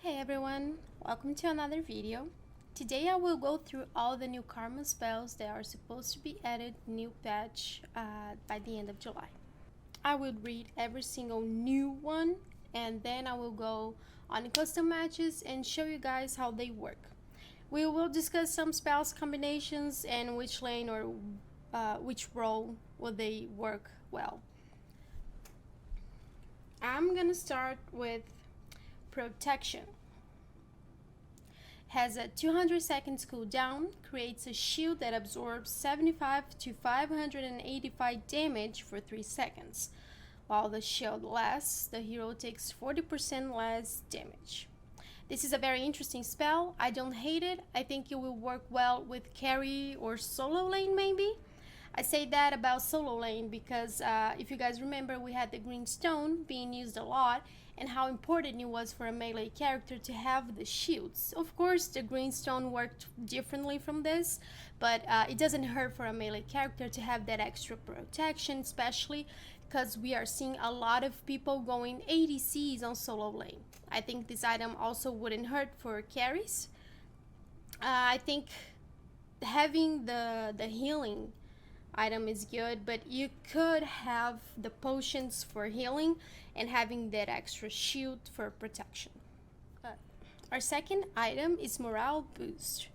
Hey everyone, welcome to another video. Today I will go through all the new karma spells that are supposed to be added new patch by the end of July. I will read every single new one and then I will go on custom matches and show you guys how they work. We will discuss some spells combinations and which lane or which role will they work well. I'm gonna start with Protection. Has a 200 seconds cooldown, creates a shield that absorbs 75 to 585 damage for 3 seconds. While the shield lasts, the hero takes 40% less damage. This is a very interesting spell. I don't hate it. I think it will work well with carry or solo lane maybe. I say that about solo lane because if you guys remember, we had the green stone being used a lot and how important it was for a melee character to have the shields. Of course, the green stone worked differently from this, but it doesn't hurt for a melee character to have that extra protection, especially because we are seeing a lot of people going ADCs on solo lane. I think this item also wouldn't hurt for carries. I think having the healing item is good, but you could have the potions for healing and having that extra shield for protection. Our second item is Morale Boost.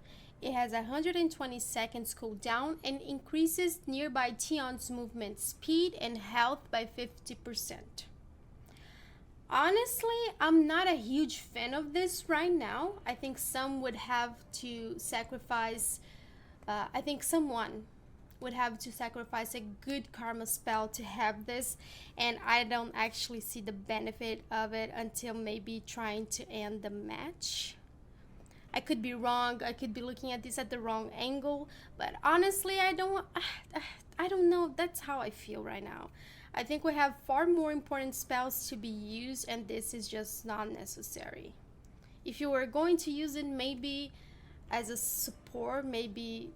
It has 120 seconds cooldown and increases nearby Tion's movement speed and health by 50%. Honestly, I'm not a huge fan of this right now. I think some would have to sacrifice, someone would have to sacrifice a good karma spell to have this, and I don't actually see the benefit of it until maybe trying to end the match. I could be wrong, I could be looking at this at the wrong angle, but honestly I don't know. That's how I feel right now. I think we have far more important spells to be used and this is just not necessary. If you were going to use it maybe as a support, maybe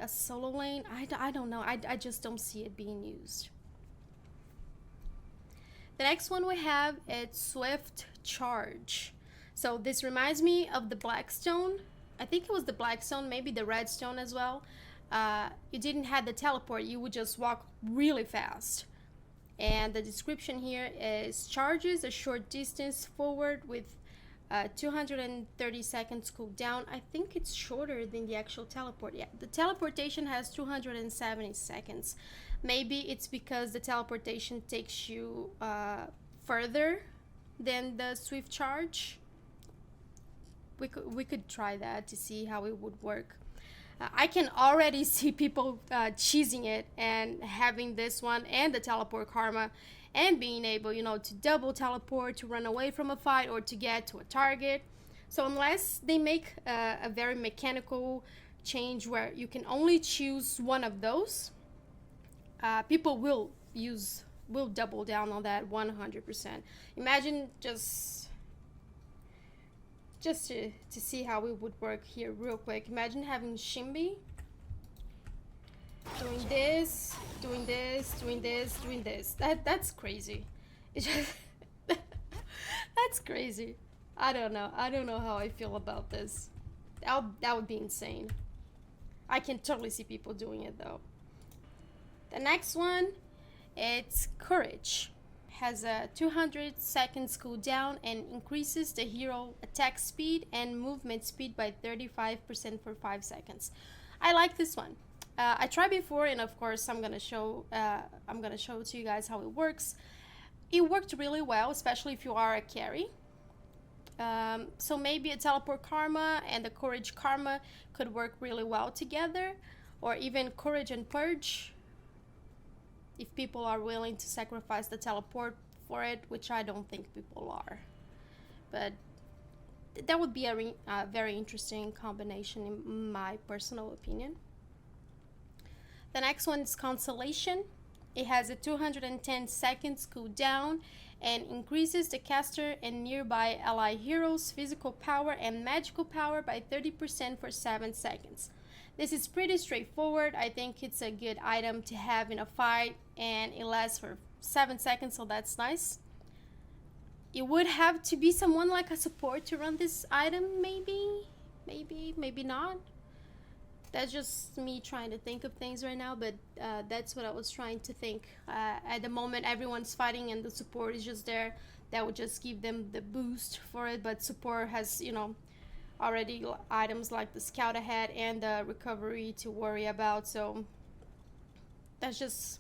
a solo lane, I don't know. I just don't see it being used. The next one we have is Swift Charge. So this reminds me of the Blackstone. I think it was the Blackstone, maybe the Redstone as well. You didn't have the teleport, you would just walk really fast. And the description here is charges a short distance forward with 230 seconds cooldown. I think it's shorter than the actual teleport. Yeah, the teleportation has 270 seconds. Maybe it's because the teleportation takes you further than the swift charge. We could try that to see how it would work. I can already see people cheesing it and having this one and the teleport karma and being able, to double teleport, to run away from a fight or to get to a target. So unless they make a very mechanical change where you can only choose one of those, people will double down on that 100%. Imagine just to see how it would work here real quick. Imagine having Shimby doing this, doing this, doing this, doing this. That's crazy. It's just that's crazy. I don't know how I feel about this. That would be insane. I can totally see people doing it though. The next one, it's Courage. Has a 200 seconds cooldown and increases the hero attack speed and movement speed by 35% for 5 seconds. I like this one. I tried before, and of course I'm gonna show to you guys how it works. It worked really well, especially if you are a carry. So maybe a teleport karma and the courage karma could work really well together, or even courage and purge if people are willing to sacrifice the teleport for it, which I don't think people are. But that would be a very interesting combination in my personal opinion. The next one is Consolation. It has a 210 seconds cooldown and increases the caster and nearby ally heroes' physical power and magical power by 30% for 7 seconds. This is pretty straightforward. I think it's a good item to have in a fight and it lasts for 7 seconds, so that's nice. it would have to be someone like a support to run this item, maybe? Maybe not. That's just me trying to think of things right now, but that's what I was trying to think. At the moment, everyone's fighting and the support is just there. That would just give them the boost for it, but support has, you know, already items like the scout ahead and the recovery to worry about, so that's just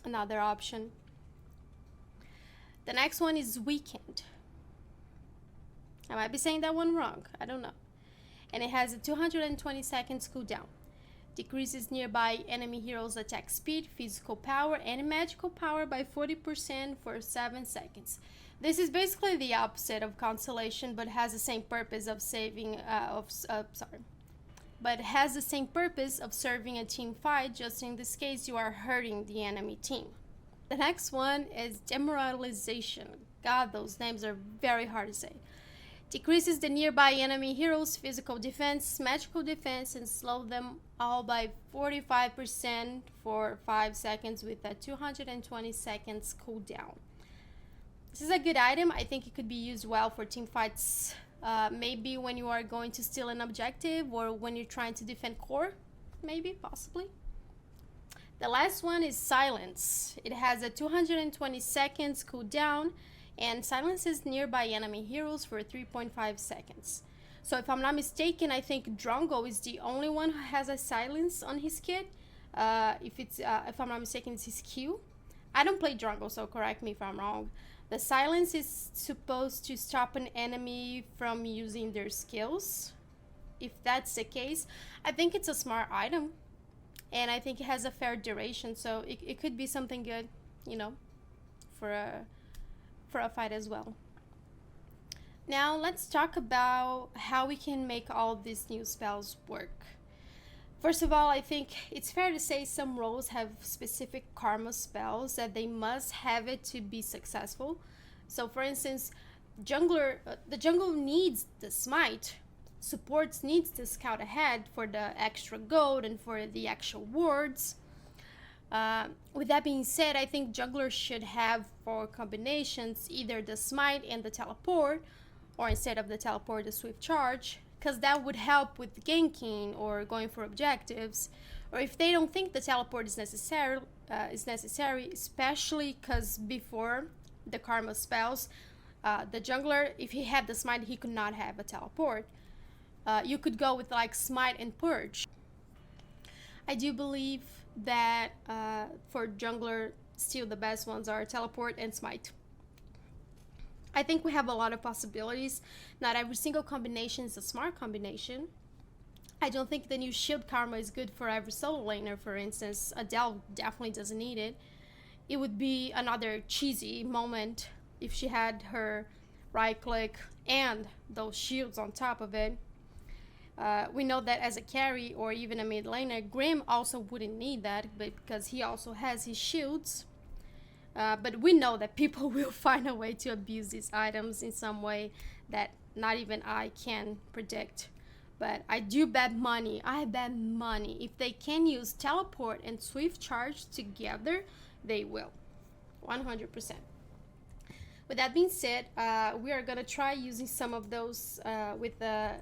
another option. The next one is weakened. I might be saying that one wrong, I don't know. And it has a 220 seconds cooldown. Decreases nearby enemy heroes' attack speed, physical power, and magical power by 40% for 7 seconds. This is basically the opposite of Constellation, but has the same purpose of has the same purpose of serving a team fight. Just in this case, you are hurting the enemy team. The next one is Demoralization. God, those names are very hard to say. Decreases the nearby enemy heroes' physical defense, magical defense, and slow them all by 45% for 5 seconds with a 220 seconds cooldown. This is a good item. I think it could be used well for team fights. Maybe when you are going to steal an objective or when you're trying to defend core. Maybe, possibly. The last one is Silence. It has a 220 seconds cooldown and silences nearby enemy heroes for 3.5 seconds. So if I'm not mistaken, I think Drongo is the only one who has a silence on his kit. If I'm not mistaken, it's his Q. I don't play Drongo, so correct me if I'm wrong. The silence is supposed to stop an enemy from using their skills. If that's the case, I think it's a smart item. And I think it has a fair duration, so it could be something good, you know, for a fight as well. Now let's talk about how we can make all of these new spells work. First of all, I think it's fair to say some roles have specific karma spells that they must have it to be successful. So for instance, the jungle needs the smite, supports needs the scout ahead for the extra gold and for the actual wards. With that being said, I think jungler should have 4 combinations, either the smite and the teleport, or instead of the teleport, the swift charge, because that would help with ganking or going for objectives. Or if they don't think the teleport is necessary, especially because before the karma spells, the jungler, if he had the smite, he could not have a teleport. You could go with like smite and purge. I do believe that for jungler, still the best ones are teleport and smite. I think we have a lot of possibilities. Not every single combination is a smart combination. I don't think the new shield karma is good for every solo laner, for instance. Adele definitely doesn't need it. It would be another cheesy moment if she had her right click and those shields on top of it. We know that as a carry or even a mid laner, Grim also wouldn't need that, but because he also has his shields. But we know that people will find a way to abuse these items in some way that not even I can predict. But I do bet money, if they can use teleport and swift charge together, they will, 100%. With that being said, we are gonna try using some of those with a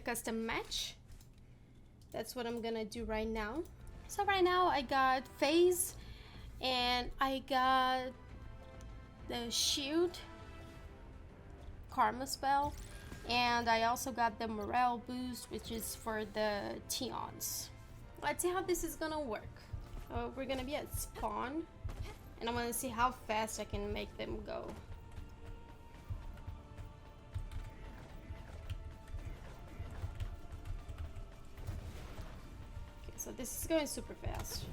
custom match. That's what I'm gonna do right now. So right now I got phase and I got the shield karma spell, and I also got the morale boost, which is for the Tions. Let's see how this is gonna work. We're gonna be at spawn and I'm gonna see how fast I can make them go. So this is going super fast.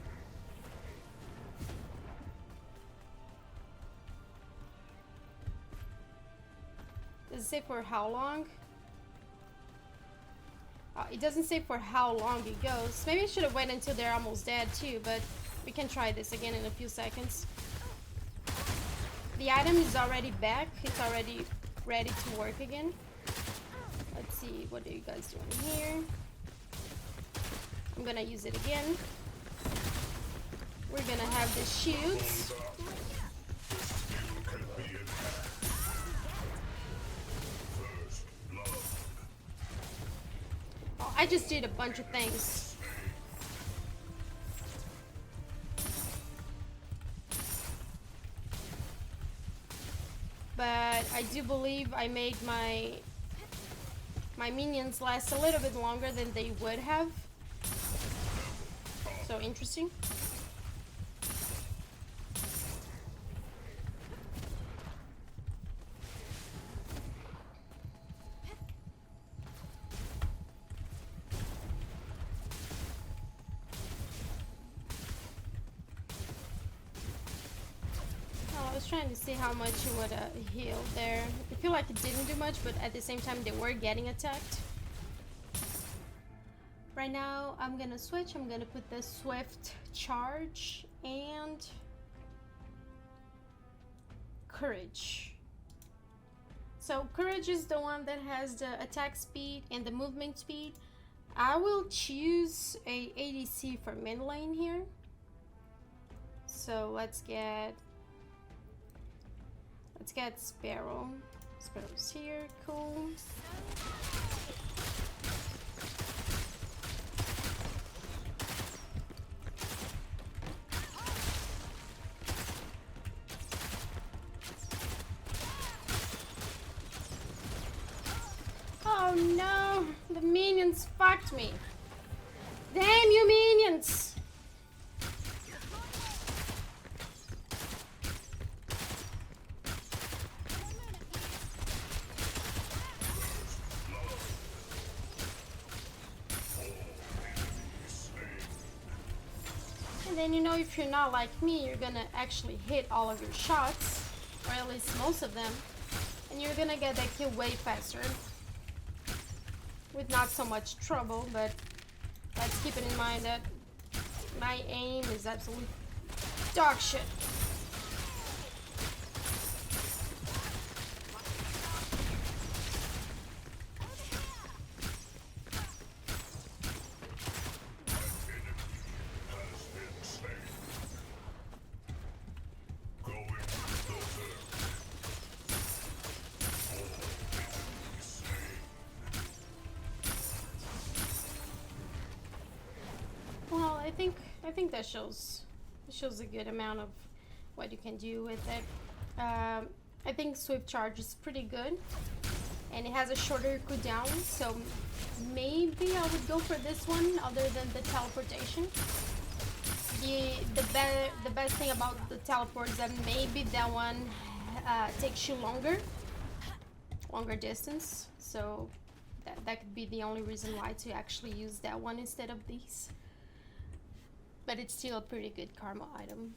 Does it say for how long? It doesn't say for how long it goes. Maybe I should have waited until they're almost dead too, but we can try this again in a few seconds. The item is already back. It's already ready to work again. Let's see, what are you guys doing here? I'm gonna use it again. We're gonna have the shields. I just did a bunch of things. But I do believe I made my minions last a little bit longer than they would have. So interesting. I was trying to see how much it would heal there. I feel like it didn't do much, but at the same time they were getting attacked. Right now I'm gonna switch. I'm gonna put the Swift Charge and Courage. So Courage is the one that has the attack speed and the movement speed. I will choose a ADC for mid lane here. So let's get Sparrow. Sparrow's here, cool. Oh no, the minions fucked me. Damn you minions! And then, you know, if you're not like me, you're gonna actually hit all of your shots, or at least most of them, and you're gonna get that kill way faster with not so much trouble. But let's keep it in mind that my aim is absolute dog shit. I think that shows a good amount of what you can do with it. I think Swift Charge is pretty good, and it has a shorter cooldown, so maybe I would go for this one other than the teleportation. The best thing about the teleport is that maybe that one takes you longer distance, so that could be the only reason why to actually use that one instead of these. But it's still a pretty good karma item.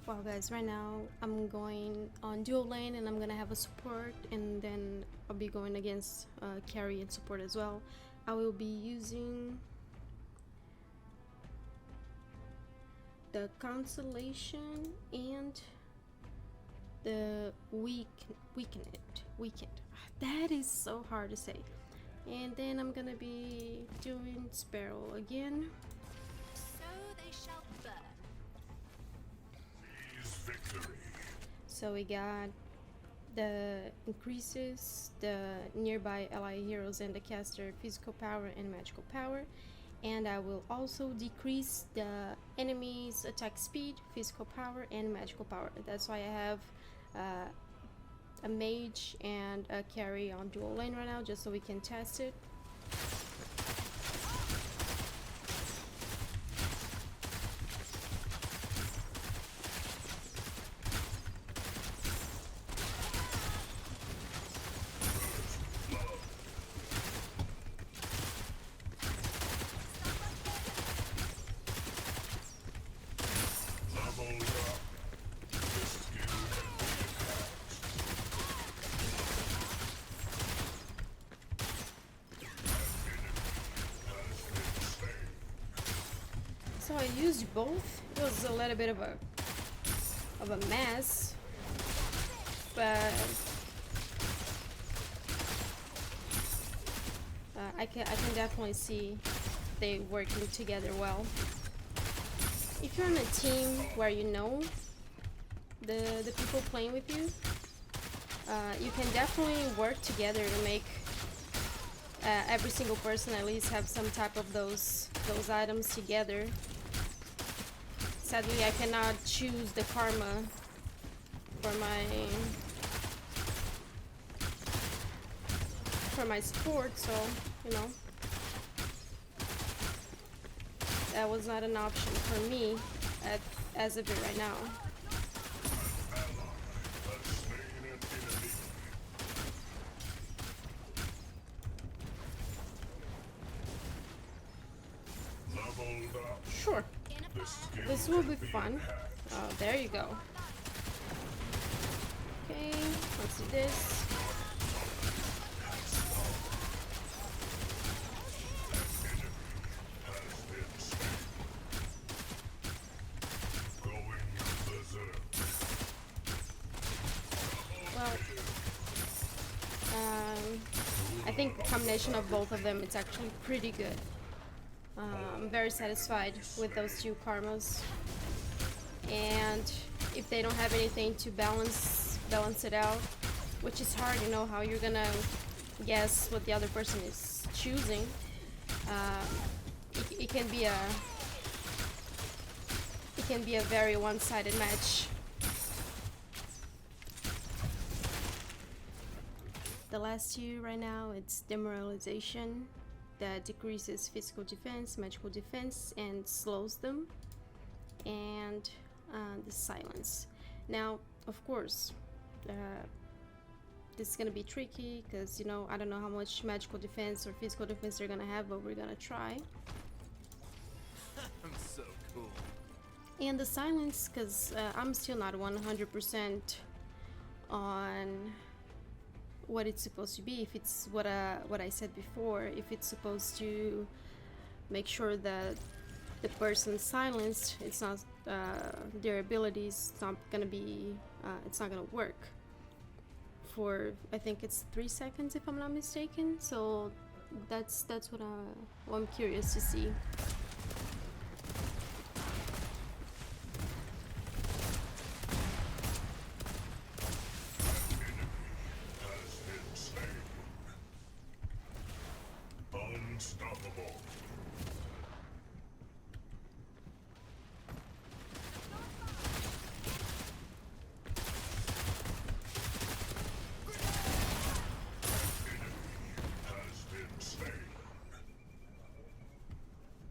Well guys, right now I'm going on dual lane and I'm gonna have a support, and then I'll be going against carry and support as well. I will be using the Consolation and the Weakened. That is so hard to say. And then I'm gonna be doing Sparrow again. So they shall burn. So we got the increases the nearby ally heroes and the caster physical power and magical power. And I will also decrease the enemy's attack speed, physical power, and magical power. That's why I have a mage and a carry on dual lane right now, just so we can test it. So I used both. It was a little bit of a mess, but I can definitely see they working together well. If you're on a team where you know the people playing with you, you can definitely work together to make every single person at least have some type of those items together. Sadly, I cannot choose the karma for my sport, so you know that was not an option for me as of it right now. Sure, this will be fun. Oh, there you go. Okay, let's do this. Well, I think the combination of both of them, it's actually pretty good. I'm very satisfied with those two karmas, and if they don't have anything to balance it out, which is hard, you know, how you're gonna guess what the other person is choosing. It can be a very one-sided match. The last two right now, it's Demoralization, that decreases physical defense, magical defense, and slows them, and the Silence. Now, of course, this is gonna be tricky because, you know, I don't know how much magical defense or physical defense they're gonna have, but we're gonna try. I'm so cool. And the Silence, because I'm still not 100% on what it's supposed to be. If it's what I said before, if it's supposed to make sure that the person silenced, it's not their abilities, it's not gonna be it's not gonna work for, I think it's 3 seconds if I'm not mistaken. So that's what I'm curious to see. Unstoppable. Has been slain.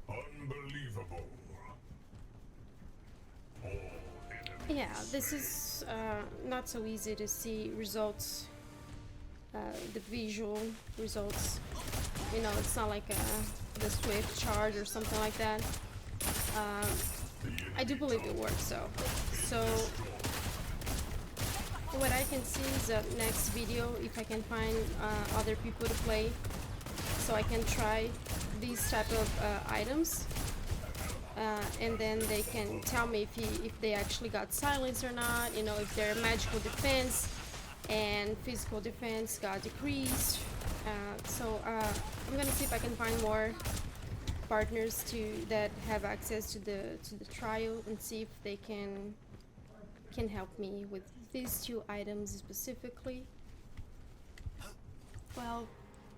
Unbelievable. All enemies Yeah, this is not so easy to see results, the visual results. You know, it's not like the Swift charge or something like that. I do believe it works, so what I can see is the next video, if I can find other people to play, so I can try these type of items, and then they can tell me if they actually got silenced or not. You know, if their magical defense and physical defense got decreased. I'm gonna see if I can find more partners that have access to the trial, and see if they can help me with these two items specifically. Well,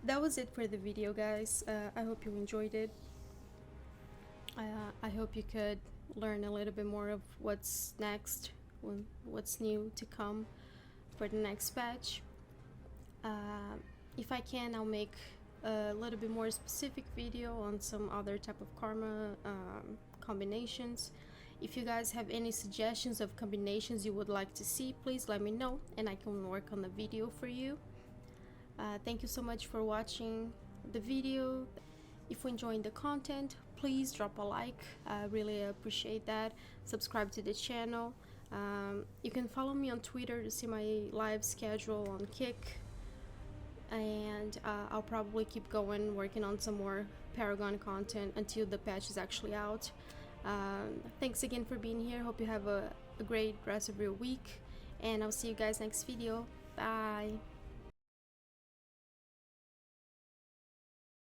that was it for the video, guys. I hope you enjoyed it. I hope you could learn a little bit more of what's next, what's new to come for the next patch. If I can, I'll make a little bit more specific video on some other type of karma combinations. If you guys have any suggestions of combinations you would like to see, please let me know and I can work on the video for you. Thank you so much for watching the video. If you're enjoying the content, please drop a like. I really appreciate that. Subscribe to the channel. You can follow me on Twitter to see my live schedule on Kick. And I'll probably keep going, working on some more Paragon content until the patch is actually out. Thanks again for being here. Hope you have a great rest of your week, and I'll see you guys next video. Bye.